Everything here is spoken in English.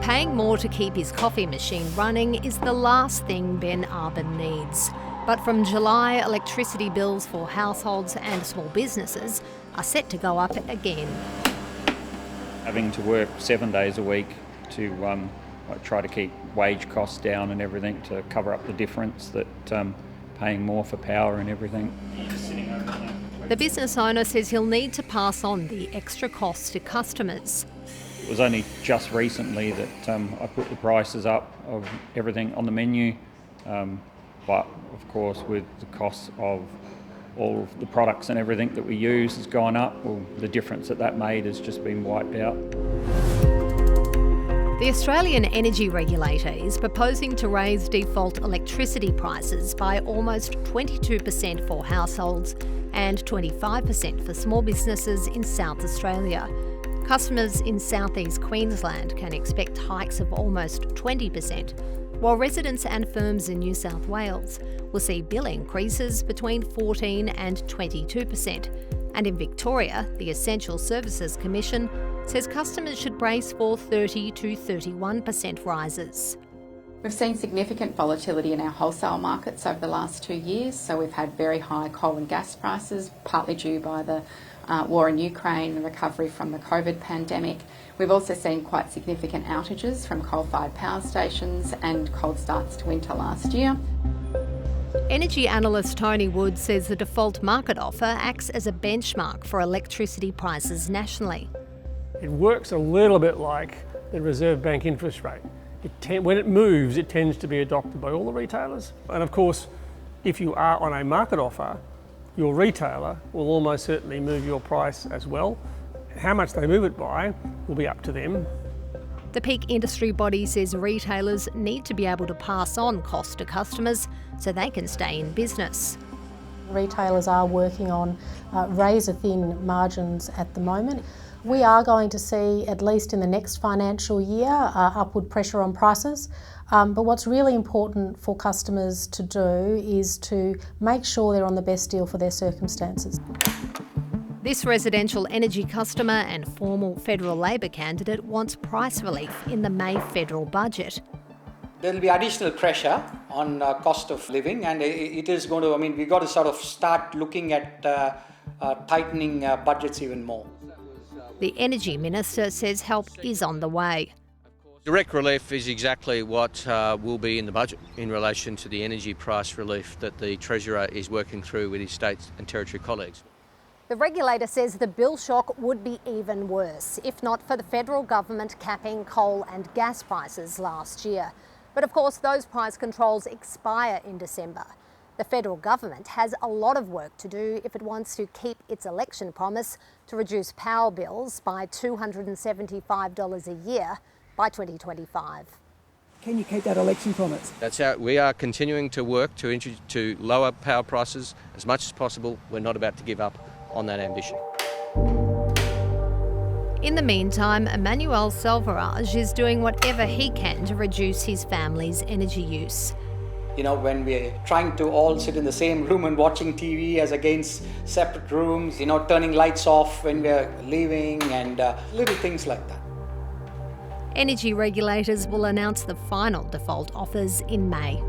Paying more to keep his coffee machine running is the last thing Ben Arbin needs. But from July, electricity bills for households and small businesses are set to go up again. Having to work 7 days a week to try to keep wage costs down and everything to cover up the difference, that paying more for power and everything. The business owner says he'll need to pass on the extra costs to customers. It was only just recently that I put the prices up of everything on the menu, but of course with the cost of all of the products and everything that we use has gone up. Well, the difference that made has just been wiped out. The Australian Energy Regulator is proposing to raise default electricity prices by almost 22% for households and 25% for small businesses in South Australia. Customers in southeast Queensland can expect hikes of almost 20%, while residents and firms in New South Wales will see bill increases between 14% and 22%. And in Victoria, the Essential Services Commission says customers should brace for 30 to 31% rises. We've seen significant volatility in our wholesale markets over the last 2 years. So we've had very high coal and gas prices, partly due by the war in Ukraine and recovery from the COVID pandemic. We've also seen quite significant outages from coal-fired power stations and cold starts to winter last year. Energy analyst Tony Wood says the default market offer acts as a benchmark for electricity prices nationally. It works a little bit like the Reserve Bank interest rate. When it moves, it tends to be adopted by all the retailers. And of course, if you are on a market offer, your retailer will almost certainly move your price as well. How much they move it by will be up to them. The peak industry body says retailers need to be able to pass on costs to customers so they can stay in business. Retailers are working on razor-thin margins at the moment. We are going to see, at least in the next financial year, upward pressure on prices. But what's really important for customers to do is to make sure they're on the best deal for their circumstances. This residential energy customer and former federal Labor candidate wants price relief in the May federal budget. There will be additional pressure on cost of living, and it is going to, we've got to sort of start looking at tightening budgets even more. The Energy Minister says help is on the way. Direct relief is exactly what will be in the budget in relation to the energy price relief that the Treasurer is working through with his state and territory colleagues. The regulator says the bill shock would be even worse, if not for the federal government capping coal and gas prices last year. But of course, those price controls expire in December. The federal government has a lot of work to do if it wants to keep its election promise to reduce power bills by $275 a year by 2025. Can you keep that election promise? That's how we are continuing to work to lower power prices as much as possible. We're not about to give up on that ambition. In the meantime, Emmanuel Selvaraj is doing whatever he can to reduce his family's energy use. When we're trying to all sit in the same room and watching TV as against separate rooms, turning lights off when we're leaving and little things like that. Energy regulators will announce the final default offers in May.